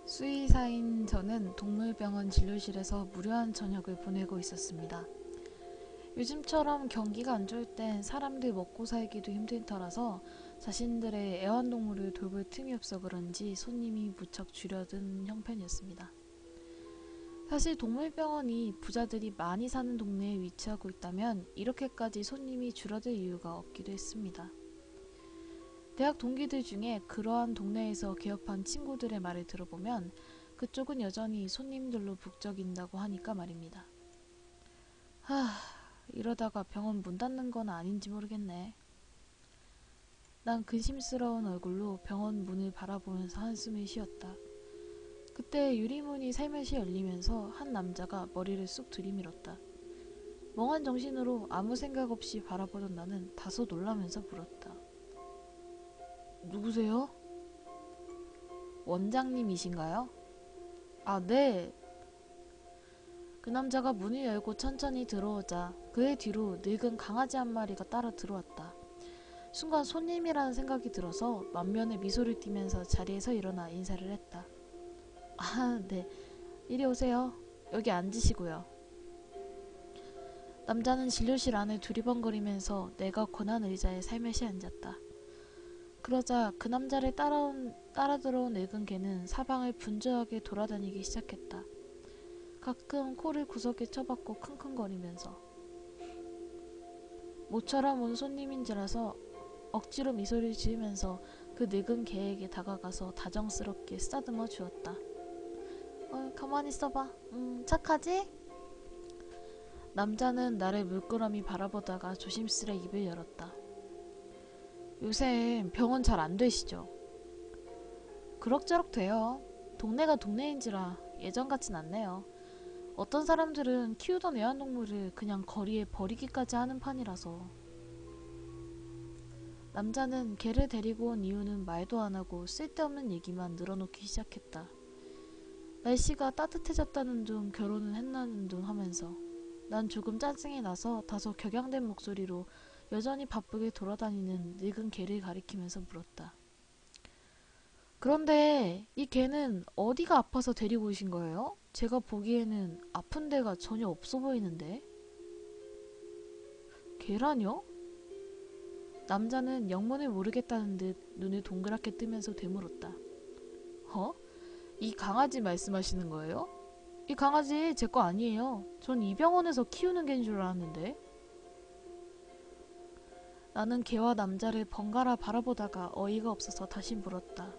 수의사인 저는 동물병원 진료실에서 무료한 저녁을 보내고 있었습니다. 요즘처럼 경기가 안 좋을 땐 사람들 먹고 살기도 힘든 터라서 자신들의 애완동물을 돌볼 틈이 없어 그런지 손님이 무척 줄어든 형편이었습니다. 사실 동물병원이 부자들이 많이 사는 동네에 위치하고 있다면 이렇게까지 손님이 줄어들 이유가 없기도 했습니다. 대학 동기들 중에 그러한 동네에서 개업한 친구들의 말을 들어보면 그쪽은 여전히 손님들로 북적인다고 하니까 말입니다. 이러다가 병원 문 닫는 건 아닌지 모르겠네. 난 근심스러운 얼굴로 병원 문을 바라보면서 한숨을 쉬었다. 그때 유리문이 살며시 열리면서 한 남자가 머리를 쑥 들이밀었다. 멍한 정신으로 아무 생각 없이 바라보던 나는 다소 놀라면서 물었다. 누구세요? 원장님이신가요? 아, 네. 그 남자가 문을 열고 천천히 들어오자 그의 뒤로 늙은 강아지 한 마리가 따라 들어왔다. 순간 손님이라는 생각이 들어서 만면에 미소를 띠면서 자리에서 일어나 인사를 했다. 아, 네. 이리 오세요. 여기 앉으시고요. 남자는 진료실 안을 두리번거리면서 내가 권한 의자에 살며시 앉았다. 그러자 그 남자를 따라 들어온 늙은 개는 사방을 분주하게 돌아다니기 시작했다. 가끔 코를 구석에 쳐박고 킁킁거리면서 모처럼 온 손님인지라서 억지로 미소를 지으면서 그 늙은 개에게 다가가서 다정스럽게 쓰다듬어 주었다. 가만히 있어봐. 착하지? 남자는 나를 물끄러미 바라보다가 조심스레 입을 열었다. 요새 병원 잘 안 되시죠? 그럭저럭 돼요. 동네가 동네인지라 예전 같진 않네요. 어떤 사람들은 키우던 애완동물을 그냥 거리에 버리기까지 하는 판이라서. 남자는 개를 데리고 온 이유는 말도 안 하고 쓸데없는 얘기만 늘어놓기 시작했다. 날씨가 따뜻해졌다는 둥 결혼은 했나는 둥 하면서 난 조금 짜증이 나서 다소 격양된 목소리로 여전히 바쁘게 돌아다니는 늙은 개를 가리키면서 물었다. 그런데 이 개는 어디가 아파서 데리고 오신 거예요? 제가 보기에는 아픈 데가 전혀 없어 보이는데. 개라뇨? 남자는 영문을 모르겠다는 듯 눈을 동그랗게 뜨면서 되물었다. 어? 이 강아지 말씀하시는 거예요? 이 강아지 제 거 아니에요. 전 이 병원에서 키우는 개인 줄 알았는데. 나는 개와 남자를 번갈아 바라보다가 어이가 없어서 다시 물었다.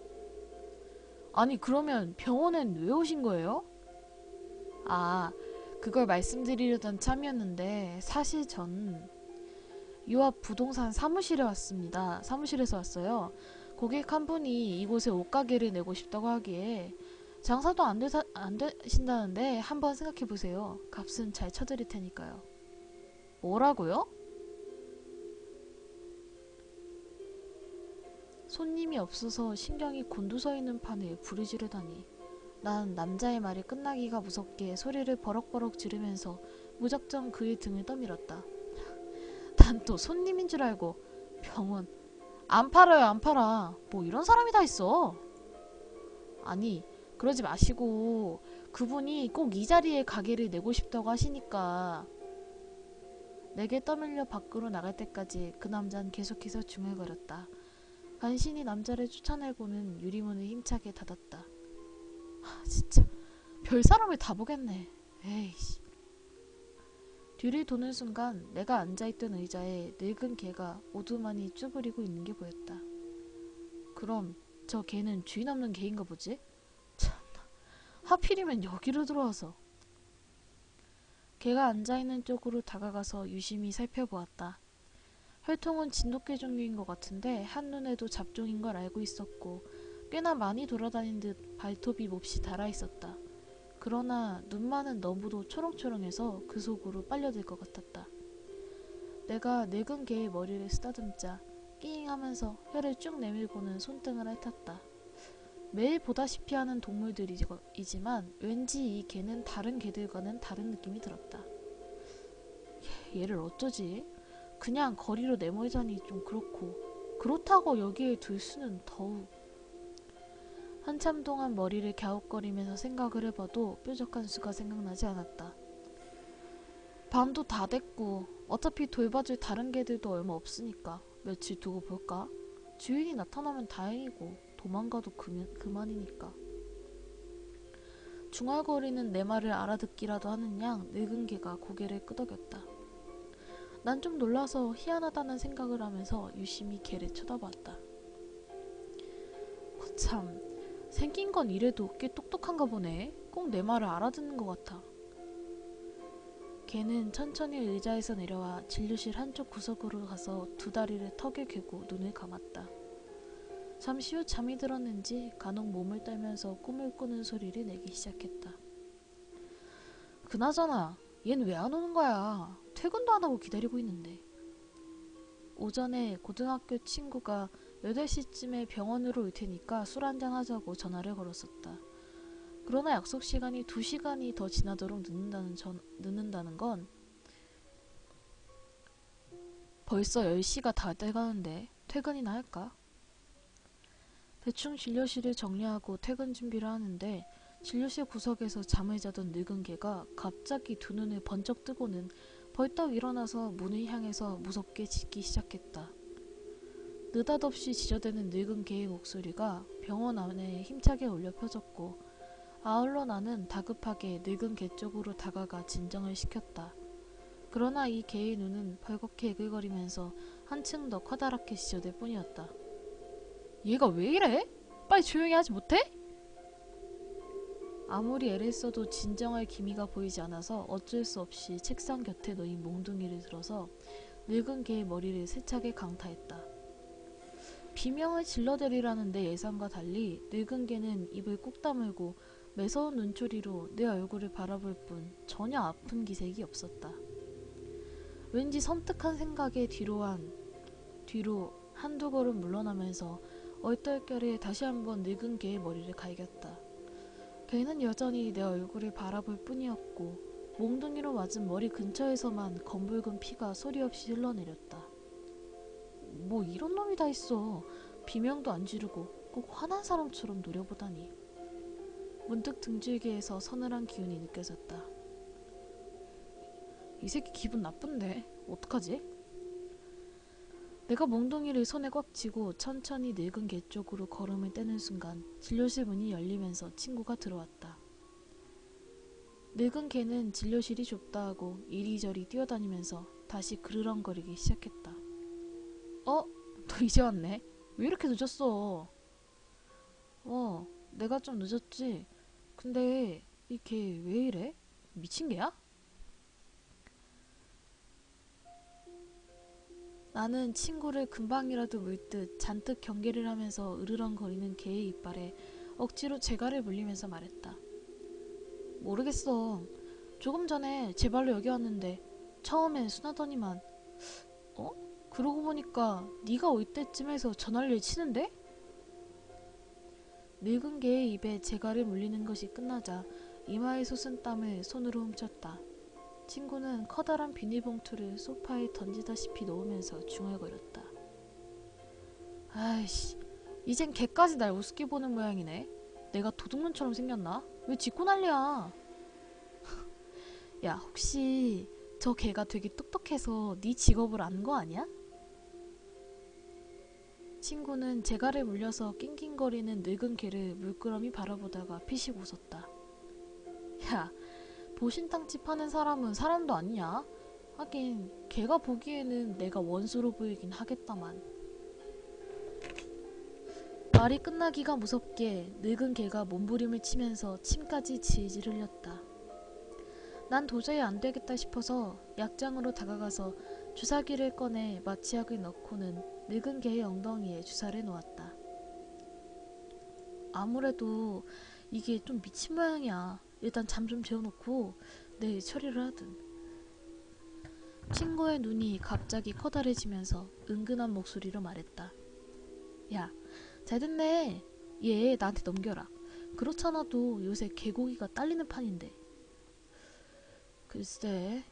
아니 그러면 병원엔 왜 오신 거예요? 아, 그걸 말씀드리려던 참이었는데 사실 전 유압 부동산 사무실에 왔습니다. 사무실에서 왔어요. 고객 한 분이 이곳에 옷가게를 내고 싶다고 하기에 장사도 안 되신다는데 한번 생각해보세요. 값은 잘 쳐드릴 테니까요. 뭐라고요? 손님이 없어서 신경이 곤두서있는 판에 불을 지르다니. 난 남자의 말이 끝나기가 무섭게 소리를 버럭버럭 지르면서 무작정 그의 등을 떠밀었다. 난 또 손님인 줄 알고. 병원 안 팔아요, 안 팔아. 뭐 이런 사람이 다 있어. 아니 그러지 마시고 그분이 꼭 이 자리에 가게를 내고 싶다고 하시니까. 내게 떠밀려 밖으로 나갈 때까지 그 남자는 계속해서 중얼거렸다. 간신히 남자를 쫓아내고는 유리문을 힘차게 닫았다. 진짜 별 사람을 다 보겠네. 에이씨. 뒤를 도는 순간 내가 앉아있던 의자에 늙은 개가 오두만이 쭈그리고 있는 게 보였다. 그럼 저 개는 주인 없는 개인가 보지? 참나, 하필이면 여기로 들어와서. 개가 앉아있는 쪽으로 다가가서 유심히 살펴보았다. 혈통은 진돗개 종류인 것 같은데 한눈에도 잡종인 걸 알고 있었고 꽤나 많이 돌아다닌 듯 발톱이 몹시 달아있었다. 그러나 눈만은 너무도 초롱초롱해서 그 속으로 빨려들 것 같았다. 내가 늙은 개의 머리를 쓰다듬자 끼잉 하면서 혀를 쭉 내밀고는 손등을 핥았다. 매일 보다시피 하는 동물들이지만 왠지 이 개는 다른 개들과는 다른 느낌이 들었다. 얘를 어쩌지? 그냥 거리로 내몰자니 좀 그렇고 그렇다고 여기에 둘 수는 더욱. 한참 동안 머리를 갸웃거리면서 생각을 해봐도 뾰족한 수가 생각나지 않았다. 밤도 다 됐고 어차피 돌봐줄 다른 개들도 얼마 없으니까 며칠 두고 볼까? 주인이 나타나면 다행이고 도망가도 그만이니까. 중얼거리는 내 말을 알아듣기라도 하는 양 늙은 개가 고개를 끄덕였다. 난 좀 놀라서 희한하다는 생각을 하면서 유심히 개를 쳐다봤다. 참, 생긴 건 이래도 꽤 똑똑한가 보네. 꼭 내 말을 알아듣는 것 같아. 개는 천천히 의자에서 내려와 진료실 한쪽 구석으로 가서 두 다리를 턱에 괴고 눈을 감았다. 잠시 후 잠이 들었는지 간혹 몸을 떨면서 꿈을 꾸는 소리를 내기 시작했다. 그나저나 얜 왜 안 오는 거야? 퇴근도 안 하고 기다리고 있는데. 오전에 고등학교 친구가 8시쯤에 병원으로 올 테니까 술 한잔 하자고 전화를 걸었었다. 그러나 약속 시간이 2시간이 더 지나도록 늦는다는 건 벌써 10시가 다 돼가는데 퇴근이나 할까? 대충 진료실을 정리하고 퇴근 준비를 하는데 진료실 구석에서 잠을 자던 늙은 개가 갑자기 두 눈을 번쩍 뜨고는 벌떡 일어나서 문을 향해서 무섭게 짖기 시작했다. 느닷없이 지저대는 늙은 개의 목소리가 병원 안에 힘차게 울려 퍼졌고 아울러 나는 다급하게 늙은 개 쪽으로 다가가 진정을 시켰다. 그러나 이 개의 눈은 벌겋게 에글거리면서 한층 더 커다랗게 지저댈 뿐이었다. 얘가 왜 이래? 빨리 조용히 하지 못해? 아무리 애를 써도 진정할 기미가 보이지 않아서 어쩔 수 없이 책상 곁에 놓인 몽둥이를 들어서 늙은 개의 머리를 세차게 강타했다. 비명을 질러대리라는 내 예상과 달리 늙은 개는 입을 꾹 다물고 매서운 눈초리로 내 얼굴을 바라볼 뿐 전혀 아픈 기색이 없었다. 왠지 섬뜩한 생각에 뒤로 한두 걸음 물러나면서 얼떨결에 다시 한번 늙은 개의 머리를 갈겼다. 개는 여전히 내 얼굴을 바라볼 뿐이었고 몽둥이로 맞은 머리 근처에서만 검붉은 피가 소리 없이 흘러내렸다. 뭐 이런 놈이 다 있어. 비명도 안 지르고 꼭 화난 사람처럼 노려보다니. 문득 등줄기에서 서늘한 기운이 느껴졌다. 이 새끼 기분 나쁜데 어떡하지? 내가 몽둥이를 손에 꽉 쥐고 천천히 늙은 개 쪽으로 걸음을 떼는 순간 진료실 문이 열리면서 친구가 들어왔다. 늙은 개는 진료실이 좁다 하고 이리저리 뛰어다니면서 다시 그르렁거리기 시작했다. 너 이제 왔네. 왜 이렇게 늦었어? 내가 좀 늦었지. 근데 이 개 왜 이래? 미친 개야? 나는 친구를 금방이라도 물듯 잔뜩 경계를 하면서 으르렁거리는 개의 이빨에 억지로 재갈을 물리면서 말했다. 모르겠어. 조금 전에 제 발로 여기 왔는데 처음엔 순하더니만 그러고 보니까 네가 올 때쯤에서 전화를 치는데? 늙은 개의 입에 재갈을 물리는 것이 끝나자 이마에 솟은 땀을 손으로 훔쳤다. 친구는 커다란 비닐봉투를 소파에 던지다시피 놓으면서 중얼거렸다. 아이씨, 이젠 개까지 날 우습게 보는 모양이네. 내가 도둑놈처럼 생겼나? 왜 짖고 난리야? 야, 혹시 저 개가 되게 똑똑해서 네 직업을 아는 거 아니야? 친구는 재갈에 물려서 낑낑거리는 늙은 개를 물끄러미 바라보다가 피식 웃었다. 야, 보신탕집 하는 사람은 사람도 아니냐? 하긴 걔가 보기에는 내가 원수로 보이긴 하겠다만. 말이 끝나기가 무섭게 늙은 개가 몸부림을 치면서 침까지 질질 흘렸다. 난 도저히 안 되겠다 싶어서 약장으로 다가가서 주사기를 꺼내 마취약을 넣고는 늙은 개의 엉덩이에 주사를 놓았다. 아무래도 이게 좀 미친 모양이야. 일단 잠 좀 재워놓고 내일 처리를 하든. 친구의 눈이 갑자기 커다래지면서 은근한 목소리로 말했다. 야, 잘됐네. 얘 나한테 넘겨라. 그렇잖아도 요새 개고기가 딸리는 판인데. 글쎄.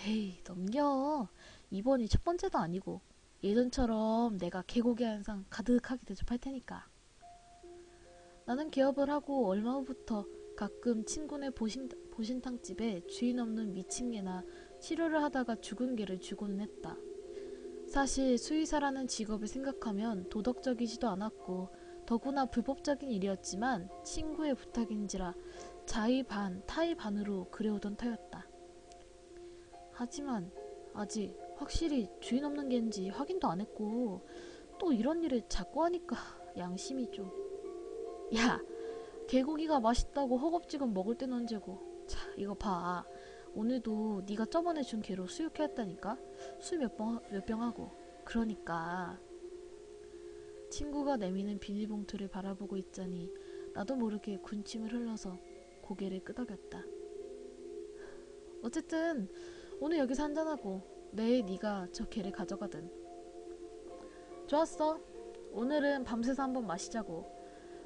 에이, 넘겨. 이번이 첫 번째도 아니고 예전처럼 내가 개고기 한 상 가득하게 대접할 테니까. 나는 개업을 하고 얼마 후부터 가끔 친구네 보신탕집에 주인 없는 미친 개나 치료를 하다가 죽은 개를 주고는 했다. 사실 수의사라는 직업을 생각하면 도덕적이지도 않았고 더구나 불법적인 일이었지만 친구의 부탁인지라 자의 반 타의 반으로 그래오던 터였다. 하지만 아직 확실히 주인 없는 개인지 확인도 안 했고 또 이런 일을 자꾸 하니까 양심이 좀... 야, 개고기가 맛있다고 허겁지겁 먹을 땐 언제고. 자, 이거 봐. 오늘도 네가 저번에 준 개로 수육했다니까. 술 몇 병 하고. 그러니까 친구가 내미는 비닐봉투를 바라보고 있자니 나도 모르게 군침을 흘러서 고개를 끄덕였다. 어쨌든 오늘 여기서 한잔하고 내일 네가 저 개를 가져가든. 좋았어. 오늘은 밤새서 한번 마시자고.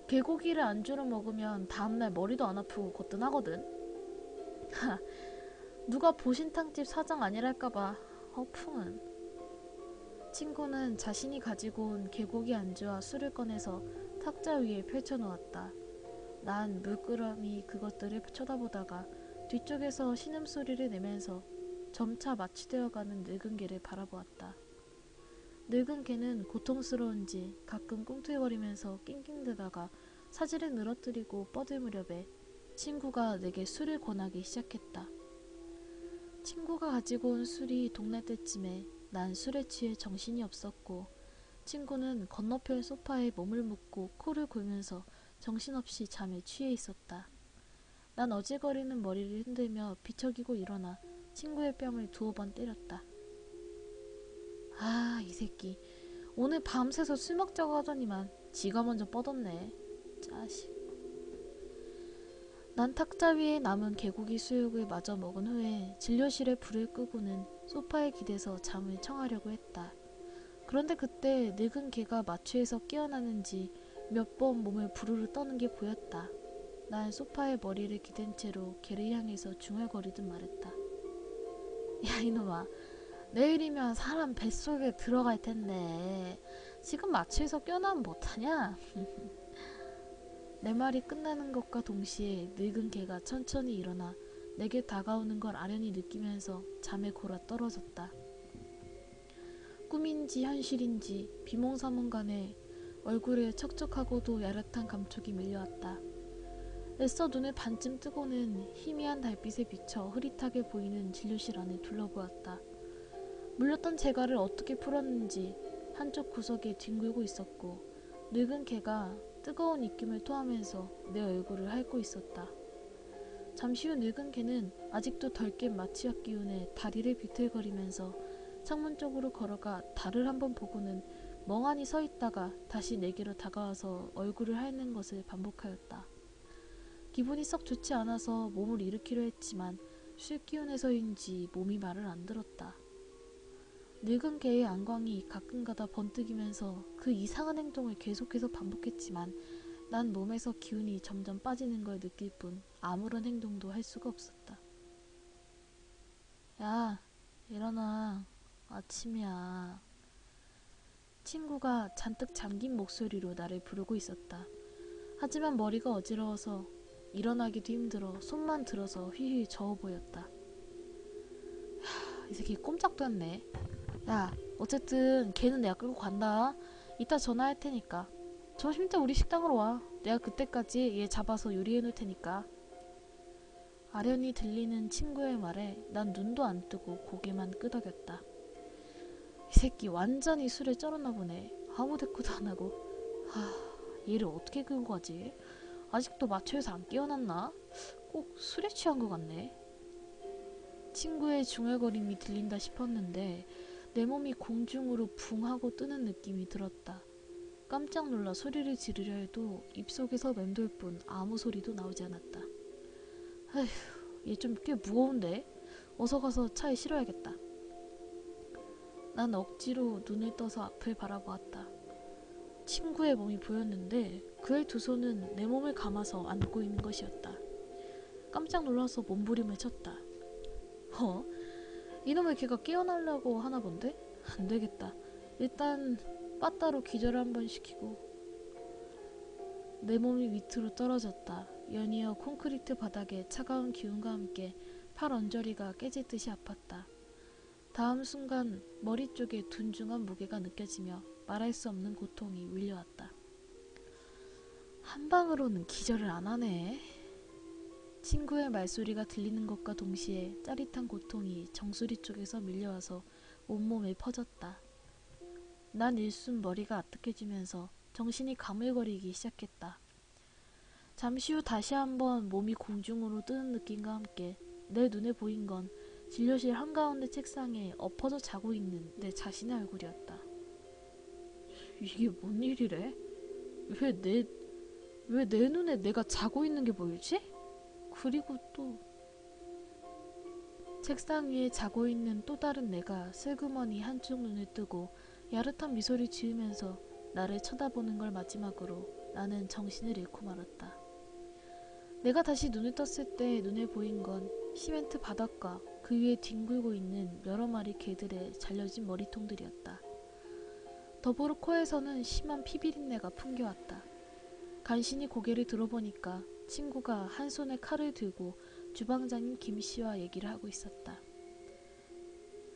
개고기를 안주로 먹으면 다음날 머리도 안 아프고 거뜬하거든. 누가 보신탕집 사장 아니랄까봐 허풍은. 친구는 자신이 가지고 온 개고기 안주와 술을 꺼내서 탁자 위에 펼쳐놓았다. 난 물끄러미 그것들을 쳐다보다가 뒤쪽에서 신음소리를 내면서 점차 마취되어가는 늙은 개를 바라보았다. 늙은 개는 고통스러운지 가끔 꿍투거리면서 낑낑대다가 사지를 늘어뜨리고 뻗을 무렵에 친구가 내게 술을 권하기 시작했다. 친구가 가지고 온 술이 동날 때쯤에 난 술에 취해 정신이 없었고 친구는 건너편 소파에 몸을 묻고 코를 골면서 정신없이 잠에 취해 있었다. 난 어질거리는 머리를 흔들며 비척이고 일어나 친구의 뺨을 2번 때렸다. 아, 이 새끼 오늘 밤새서 술 먹자고 하더니만 지가 먼저 뻗었네. 자식. 난 탁자 위에 남은 개고기 수육을 마저 먹은 후에 진료실에 불을 끄고는 소파에 기대서 잠을 청하려고 했다. 그런데 그때 늙은 개가 마취해서 깨어나는지 몇 번 몸을 부르르 떠는 게 보였다. 난 소파에 머리를 기댄 채로 개를 향해서 중얼거리듯 말했다. 야, 이놈아, 내일이면 사람 뱃속에 들어갈 텐데 지금 마취해서 깨어나면 못하냐? 내 말이 끝나는 것과 동시에 늙은 개가 천천히 일어나 내게 다가오는 걸 아련히 느끼면서 잠에 골아 떨어졌다. 꿈인지 현실인지 비몽사몽간에 얼굴에 척척하고도 야릇한 감촉이 밀려왔다. 애써 눈을 반쯤 뜨고는 희미한 달빛에 비쳐 흐릿하게 보이는 진료실 안을 둘러보았다. 물렸던 재갈을 어떻게 풀었는지 한쪽 구석에 뒹굴고 있었고 늙은 개가 뜨거운 입김을 토하면서 내 얼굴을 핥고 있었다. 잠시 후 늙은 개는 아직도 덜 깬 마취약 기운에 다리를 비틀거리면서 창문 쪽으로 걸어가 달을 한번 보고는 멍하니 서 있다가 다시 내게로 다가와서 얼굴을 핥는 것을 반복하였다. 기분이 썩 좋지 않아서 몸을 일으키려 했지만 쉴 기운에서인지 몸이 말을 안 들었다. 늙은 개의 안광이 가끔가다 번뜩이면서 그 이상한 행동을 계속해서 반복했지만 난 몸에서 기운이 점점 빠지는 걸 느낄 뿐 아무런 행동도 할 수가 없었다. 야, 일어나. 아침이야. 친구가 잔뜩 잠긴 목소리로 나를 부르고 있었다. 하지만 머리가 어지러워서 일어나기도 힘들어 손만 들어서 휘휘 저어 보였다. 이 새끼 꼼짝도 않네. 야, 어쨌든 걔는 내가 끌고 간다. 이따 전화할 테니까 점심 때 우리 식당으로 와. 내가 그때까지 얘 잡아서 요리해 놓을 테니까. 아련히 들리는 친구의 말에 난 눈도 안 뜨고 고개만 끄덕였다. 이 새끼 완전히 술에 쩔었나 보네. 아무 대꾸도 안 하고. 얘를 어떻게 끌고 가지? 아직도 마취해서 안 깨어났나? 꼭 술에 취한 것 같네. 친구의 중얼거림이 들린다 싶었는데 내 몸이 공중으로 붕 하고 뜨는 느낌이 들었다. 깜짝 놀라 소리를 지르려 해도 입속에서 맴돌 뿐 아무 소리도 나오지 않았다. 아휴, 얘 좀 꽤 무거운데? 어서 가서 차에 실어야겠다. 난 억지로 눈을 떠서 앞을 바라보았다. 친구의 몸이 보였는데 그의 두 손은 내 몸을 감아서 안고 있는 것이었다. 깜짝 놀라서 몸부림을 쳤다. 이놈의 걔가 깨어나려고 하나 본데? 안 되겠다. 일단 빠따로 기절을 한번 시키고. 내 몸이 밑으로 떨어졌다. 연이어 콘크리트 바닥에 차가운 기운과 함께 팔 언저리가 깨질 듯이 아팠다. 다음 순간 머리 쪽에 둔중한 무게가 느껴지며 말할 수 없는 고통이 밀려왔다. 한 방으로는 기절을 안 하네. 친구의 말소리가 들리는 것과 동시에 짜릿한 고통이 정수리 쪽에서 밀려와서 온몸에 퍼졌다. 난 일순 머리가 아득해지면서 정신이 가물거리기 시작했다. 잠시 후 다시 한번 몸이 공중으로 뜨는 느낌과 함께 내 눈에 보인 건 진료실 한가운데 책상에 엎어져 자고 있는 내 자신의 얼굴이었다. 이게 뭔 일이래? 왜 내 눈에 내가 자고 있는 게 보이지? 그리고 또 책상 위에 자고 있는 또 다른 내가 슬그머니 한쪽 눈을 뜨고 야릇한 미소를 지으면서 나를 쳐다보는 걸 마지막으로 나는 정신을 잃고 말았다. 내가 다시 눈을 떴을 때 눈에 보인 건 시멘트 바닥과 그 위에 뒹굴고 있는 여러 마리 개들의 잘려진 머리통들이었다. 더불어 코에서는 심한 피비린내가 풍겨왔다. 간신히 고개를 들어보니까 친구가 한 손에 칼을 들고 주방장인 김씨와 얘기를 하고 있었다.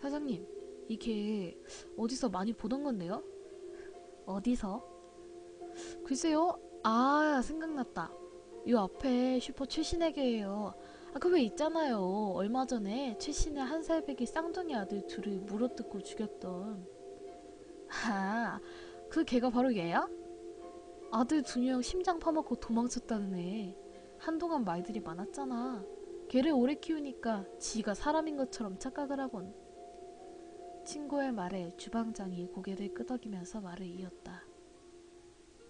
사장님, 이게 어디서 많이 보던 건데요? 어디서? 글쎄요. 아, 생각났다. 요 앞에 슈퍼 최신에게예요. 아, 그 왜 있잖아요. 얼마 전에 최신의 한 살배기 쌍둥이 아들 둘을 물어뜯고 죽였던. 아, 그 걔가 바로 얘야? 아들 두 명 심장 파먹고 도망쳤다는 애. 한동안 말들이 많았잖아. 걔를 오래 키우니까 지가 사람인 것처럼 착각을 하곤. 친구의 말에 주방장이 고개를 끄덕이면서 말을 이었다.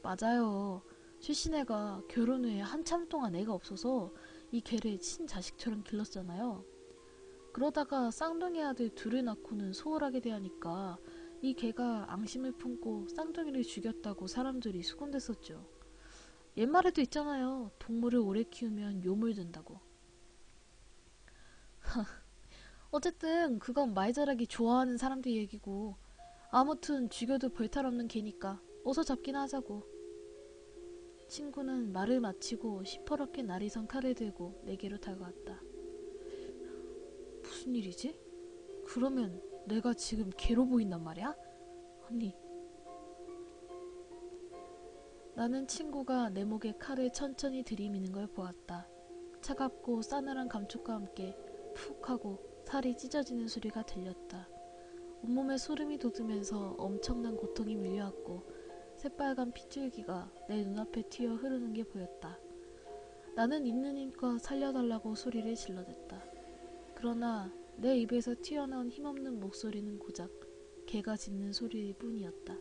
맞아요. 최신애가 결혼 후에 한참 동안 애가 없어서 이 개를 친자식처럼 길렀잖아요. 그러다가 쌍둥이 아들 둘을 낳고는 소홀하게 대하니까 이 개가 앙심을 품고 쌍둥이를 죽였다고 사람들이 수군댔었죠. 옛말에도 있잖아요. 동물을 오래 키우면 요물든다고. 어쨌든 그건 말자라기 좋아하는 사람들 얘기고, 아무튼 죽여도 별탈 없는 개니까 어서 잡긴 하자고. 친구는 말을 마치고 시퍼렇게 날이 선 칼을 들고 내게로 다가왔다. 무슨 일이지? 그러면 내가 지금 개로 보인단 말이야? 아니. 나는 친구가 내 목에 칼을 천천히 들이미는 걸 보았다. 차갑고 싸늘한 감촉과 함께 푹 하고 살이 찢어지는 소리가 들렸다. 온몸에 소름이 돋으면서 엄청난 고통이 밀려왔고 새빨간 핏줄기가 내 눈앞에 튀어 흐르는 게 보였다. 나는 있는 힘껏 살려달라고 소리를 질러댔다. 그러나 내 입에서 튀어나온 힘없는 목소리는 고작 개가 짖는 소리일 뿐이었다.